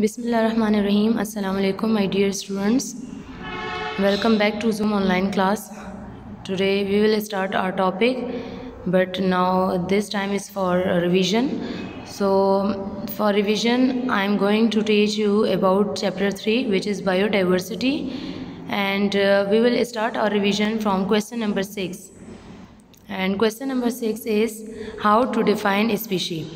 Bismillahirrahmanirrahim. Assalamu alaikum, my dear students. Welcome back to Zoom online class. Today we will start our topic, but now this time is for revision. So for revision, I am going to teach you about chapter 3, which is biodiversity, and we will start our revision from question number 6. And question number 6 is how to define a species.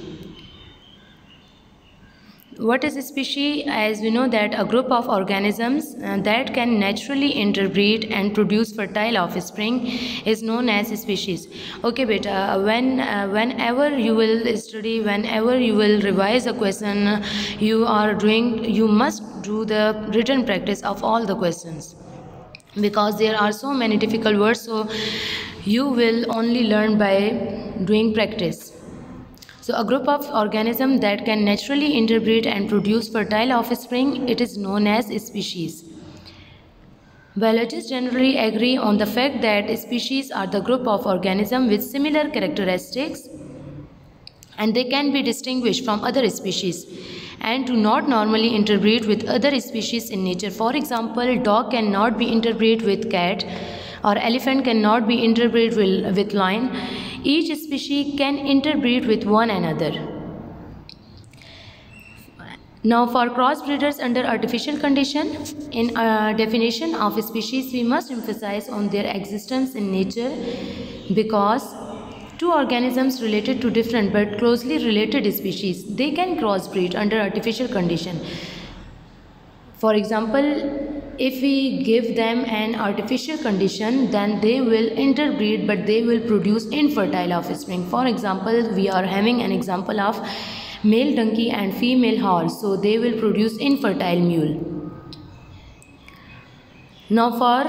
What is a species? As we know that a group of organisms that can naturally interbreed and produce fertile offspring is known as a species. Okay beta, whenever you will study, whenever you will revise a question you must do the written practice of all the questions, because there are so many difficult words, so you will only learn by doing practice. So a group of organisms that can naturally interbreed and produce fertile offspring, it is known as a species. Biologists generally agree on the fact that species are the group of organisms with similar characteristics, and they can be distinguished from other species and do not normally interbreed with other species in nature. For example, dog cannot be interbreed with cat, or elephant cannot be interbreed with lion. Each species can interbreed with one another. Now for crossbreeders under artificial condition, in definition of a species, we must emphasize on their existence in nature, because two organisms related to different but closely related species, they can crossbreed under artificial condition. For example, if we give them an artificial condition, then they will interbreed, but they will produce infertile offspring. For example, we are having an example of male donkey and female horse, so they will produce infertile mule. Now for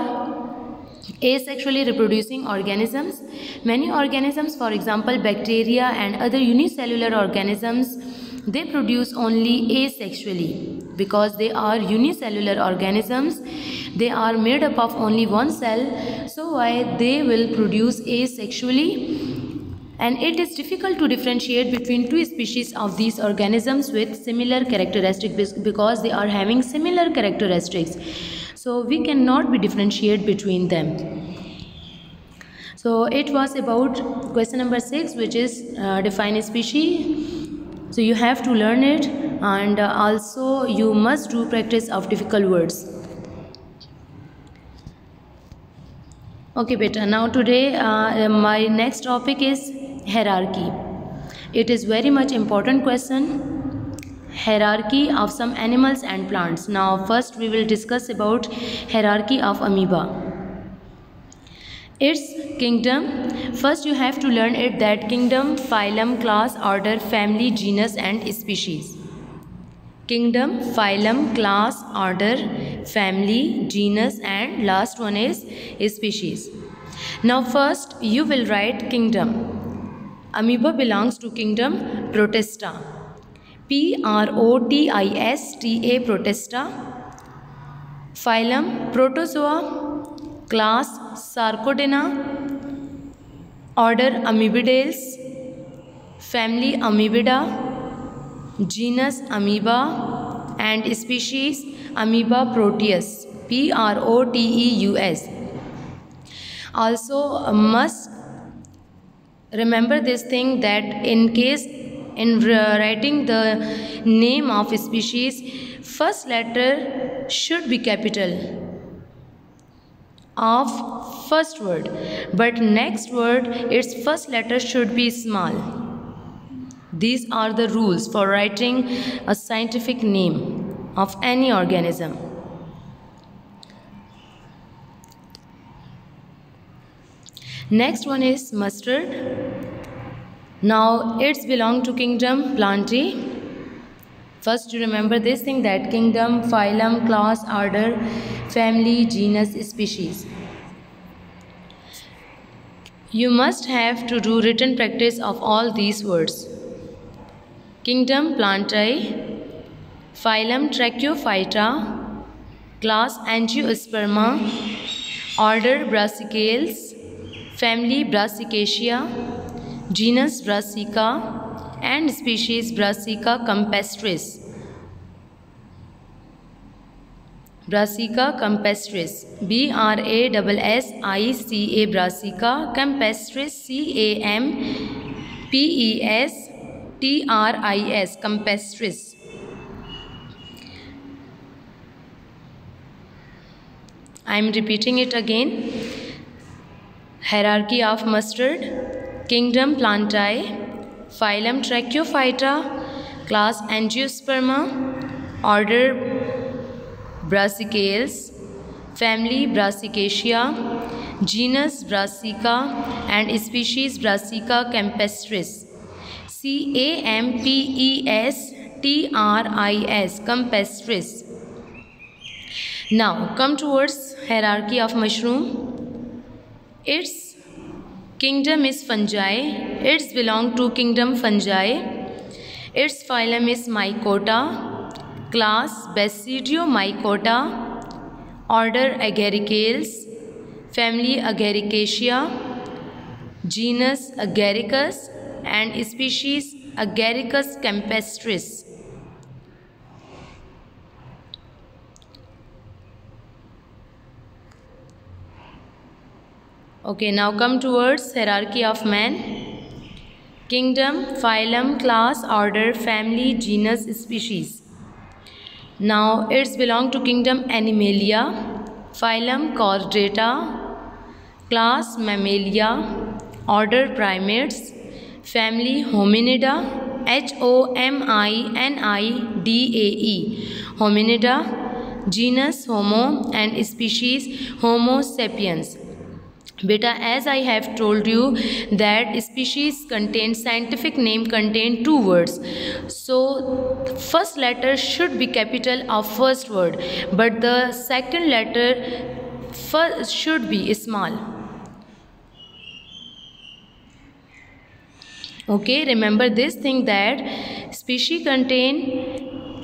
asexually reproducing organisms, many organisms, for example bacteria and other unicellular organisms, they produce only asexually. Because they are unicellular organisms, they are made up of only one cell, so why they will produce asexually, and it is difficult to differentiate between two species of these organisms with similar characteristics, because they are having similar characteristics, so we cannot be differentiate between them. So it was about question number 6, which is define a species. So you have to learn it, and also you must do practice of difficult words. Okay beta, now today my next topic is hierarchy. It is very much important question, hierarchy of some animals and plants. Now first we will discuss about hierarchy of amoeba. Its kingdom, first you have to learn it, that kingdom, phylum, class, order, family, genus and species. Kingdom, phylum, class, order, family, genus and last one is species. Now first you will write kingdom. Amoeba belongs to kingdom Protista. Protista, Protista. Phylum Protozoa. Class Sarcodina. Order Amoebidales. Family Amoebida. Genus Amoeba and species Amoeba proteus, Proteus. Also must remember this thing, that in case in writing the name of a species, first letter should be capital of first word, but next word its first letter should be small. These are the rules for writing a scientific name of any organism. Next one is mustard. Now it's belong to kingdom Plantae. First you remember this thing, that kingdom, phylum, class, order, family, genus, species. You must have to do written practice of all these words. Kingdom Plantae, phylum Tracheophyta, class Angiosperma, order Brassicales, family Brassicaceae, genus Brassica and species Brassica campestris. Brassica campestris. Brassica, Brassica campestris. Campestris, campestris. I am repeating it again. Hierarchy of mustard. Kingdom Plantae. Phylum Tracheophyta. Class Angiosperma. Order Brassicales. Family Brassicaceae. Genus Brassica and species Brassica campestris. Campestris, campestris. Now come towards hierarchy of mushroom. Its kingdom is fungi. It's belong to kingdom fungi. Its phylum is Mycota. Class Basidiomycota. Order Agaricales. Family Agaricacea. Genus Agaricus and species Agaricus campestris. Okay, now come towards hierarchy of man. Kingdom, phylum, class, order, family, genus, species. Now it's belong to kingdom Animalia, phylum Chordata, class Mammalia, order Primates, family Hominida, Hominidae, Hominida, genus Homo and species Homo sapiens. Beta, as I have told you that species contain scientific name contain two words. So first letter should be capital of first word, but the second letter first should be small. Okay, remember this thing that species contain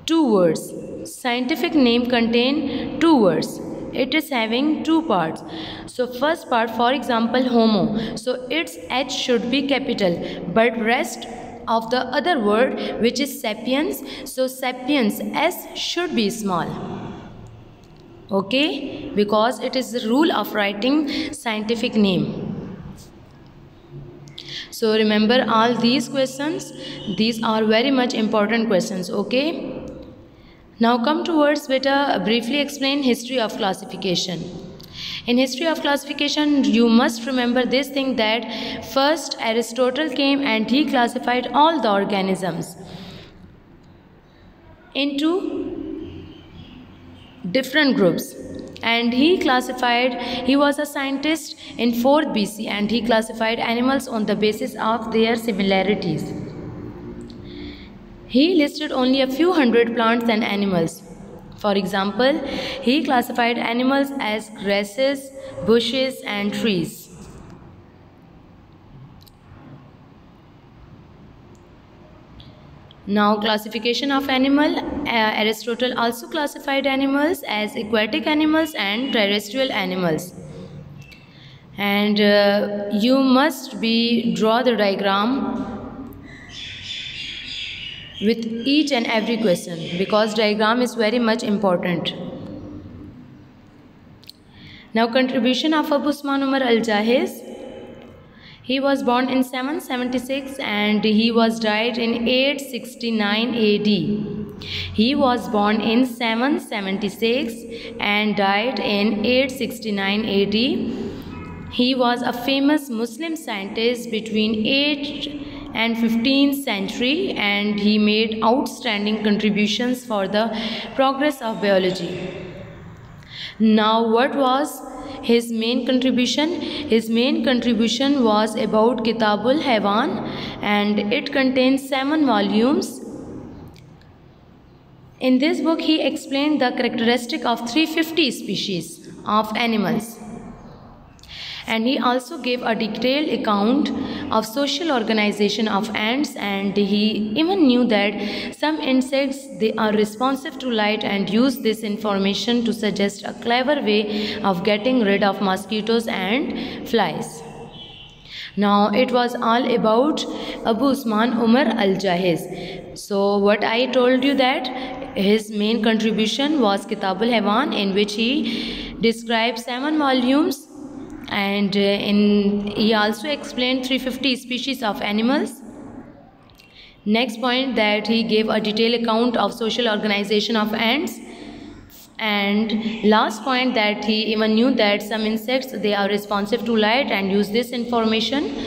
two words. Scientific name contain two words. It is having two parts. So first part, for example, Homo. So its H should be capital, but rest of the other word which is sapiens. So sapiens S should be small. Okay, because it is the rule of writing scientific name. So remember all these questions. These are very much important questions. Okay. Now come towards beta briefly explain history of classification. In history of classification, you must remember this thing that first Aristotle came and he classified all the organisms into different groups. And he was a scientist in 4th BC and he classified animals on the basis of their similarities. He listed only a few hundred plants and animals. For example, he classified animals as grasses, bushes, and trees. Now, classification of animal. Aristotle also classified animals as aquatic animals and terrestrial animals. And you must draw the diagram with each and every question because diagram is very much important. Now contribution of Abu Usman Umar Al-Jahiz. He was born in 776 and he was died in 869 AD. He was born in 776 and died in 869 AD. He was a famous Muslim scientist between 8th and 15th century and he made outstanding contributions for the progress of biology. Now what was his main contribution? His main contribution was about Kitabul Haywan and it contains 7 volumes. In this book he explained the characteristic of 350 species of animals. And he also gave a detailed account of social organization of ants and he even knew that some insects they are responsive to light and use this information to suggest a clever way of getting rid of mosquitoes and flies. Now it was all about Abu Usman Umar Al-Jahiz. So what I told you that his main contribution was Kitab al-Haywan, in which he described 7 volumes, and he also explained 350 species of animals. Next point, that he gave a detailed account of social organization of ants. And last point, that he even knew that some insects, they are responsive to light, and use this information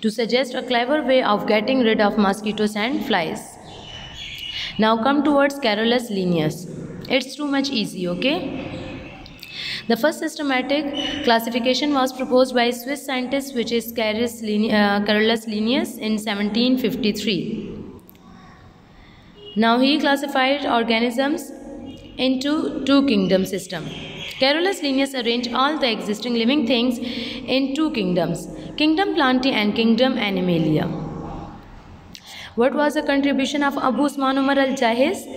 to suggest a clever way of getting rid of mosquitoes and flies. Now come towards Carolus Linnaeus. It's too much easy, okay? The first systematic classification was proposed by Swiss scientist, which is Carolus Linnaeus, in 1753. Now he classified organisms into 2 kingdom system. Carolus Linnaeus arranged all the existing living things in 2 kingdoms, Kingdom Plantae and Kingdom Animalia. What was the contribution of Abu Usman Umar al-Jahiz?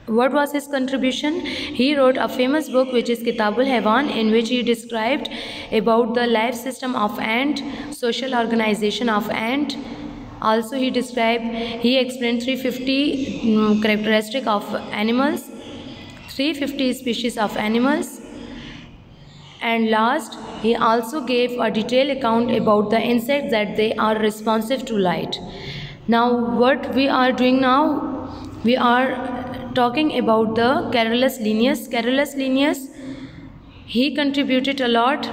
What was his contribution? He wrote a famous book, which is Kitab al-Haywan, in which he described about the life system of ant, social organization of ant. Also he explained 350 characteristic of animals, 350 species of animals, and last he also gave a detailed account about the insects, that they are responsive to light. Now what we are doing now, we are talking about the Carolus Linnaeus. Carolus Linnaeus, he contributed a lot,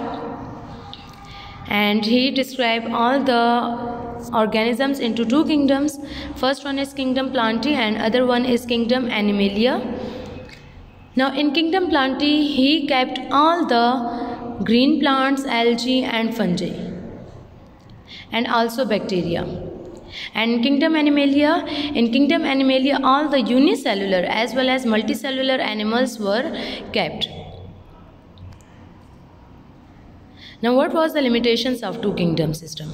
and he described all the organisms into 2 kingdoms. First one is Kingdom Plantae and other one is Kingdom Animalia. Now in Kingdom Plantae, he kept all the green plants, algae and fungi, and also bacteria. And in Kingdom Animalia, all the unicellular as well as multicellular animals were kept. Now what was the limitations of 2 kingdom system?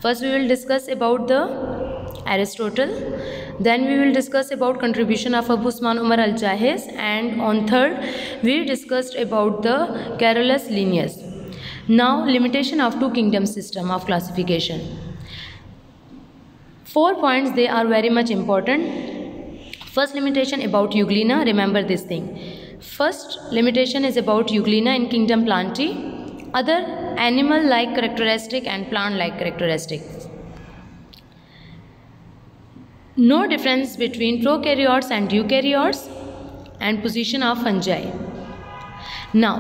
First we will discuss about the Aristotle, then we will discuss about contribution of Abu Usman Umar al-Jahiz, and on third we discussed about the Carolus Linnaeus. Now limitation of 2 kingdom system of classification. 4 points, they are very much important. First limitation about Euglena, remember this thing. First limitation is about Euglena in Kingdom Plantae, other animal-like characteristic and plant-like characteristic. No difference between prokaryotes and eukaryotes, and position of fungi. Now,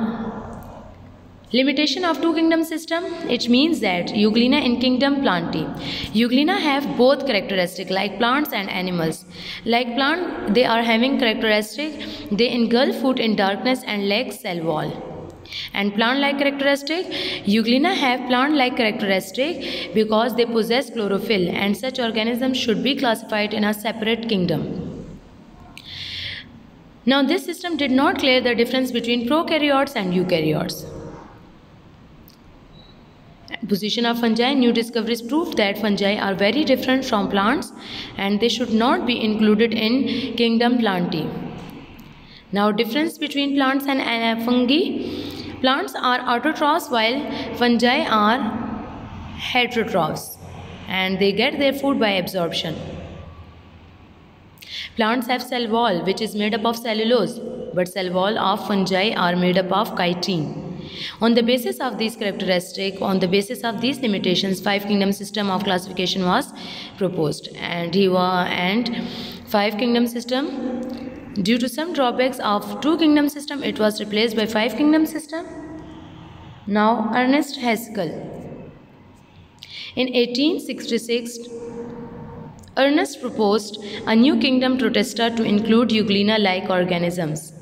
limitation of 2 kingdom system, it means that Euglena in Kingdom Plantae. Euglena have both characteristic like plants and animals. Like plant, they are having characteristic, they engulf food in darkness and lack cell wall. And plant-like characteristic, Euglena have plant-like characteristic because they possess chlorophyll, and such organisms should be classified in a separate kingdom. Now this system did not clear the difference between prokaryotes and eukaryotes. Position of fungi, new discoveries proved that fungi are very different from plants and they should not be included in Kingdom Plantae. Now difference between plants and fungi. Plants are autotrophs while fungi are heterotrophs, and they get their food by absorption. Plants have cell wall, which is made up of cellulose, but cell wall of fungi are made up of chitin. On the basis of these characteristics, on the basis of these limitations, 5 kingdom system of classification was proposed, and 5 kingdom system, due to some drawbacks of 2 kingdom system, it was replaced by 5 kingdom system. Now Ernest Haskell. In 1866, Ernest proposed a new kingdom Protista to include Euglena-like organisms.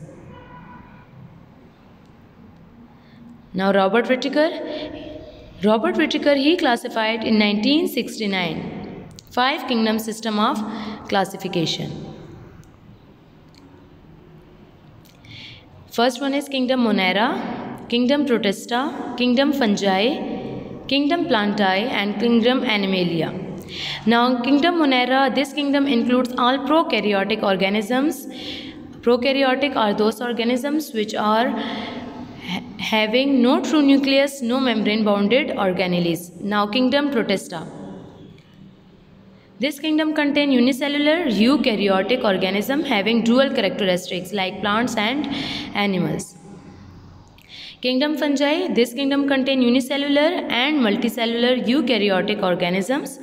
Now Robert Whittaker, he classified in 1969 5 kingdom system of classification. First one is Kingdom Monera, Kingdom Protista, Kingdom Fungi, Kingdom Plantae and Kingdom Animalia. Now Kingdom Monera, this kingdom includes all prokaryotic organisms. Prokaryotic are those organisms which are having no true nucleus, no membrane bounded organelles. Now kingdom Protista. This kingdom contains unicellular eukaryotic organisms having dual characteristics like plants and animals. Kingdom Fungi. This kingdom contains unicellular and multicellular eukaryotic organisms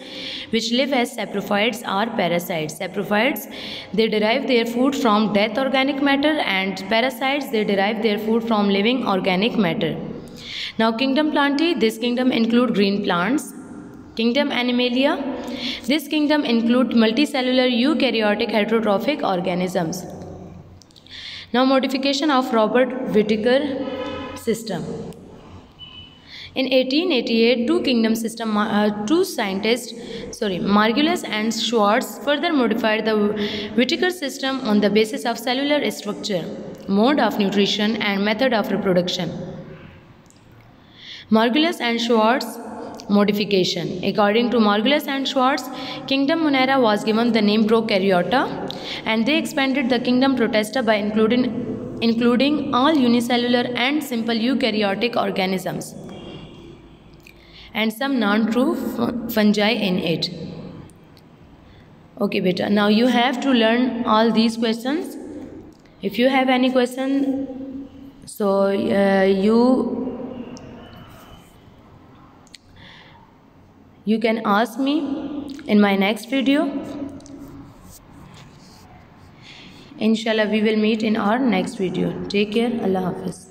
which live as saprophytes or parasites. Saprophytes, they derive their food from dead organic matter, and parasites, they derive their food from living organic matter. Now Kingdom Plantae. This kingdom includes green plants. Kingdom Animalia. This kingdom includes multicellular eukaryotic heterotrophic organisms. Now modification of Robert Whittaker system. In 1888, two scientists, Margulis and Schwartz, further modified the Whittaker system on the basis of cellular structure, mode of nutrition, and method of reproduction. Margulis and Schwartz modification. According to Margulis and Schwartz, Kingdom Monera was given the name Prokaryota, and they expanded the Kingdom Protista by including all unicellular and simple eukaryotic organisms and some non-true fungi in it. Okay beta, now you have to learn all these questions. If you have any question, so you can ask me in my next video. Inshallah, we will meet in our next video. Take care. Allah Hafiz.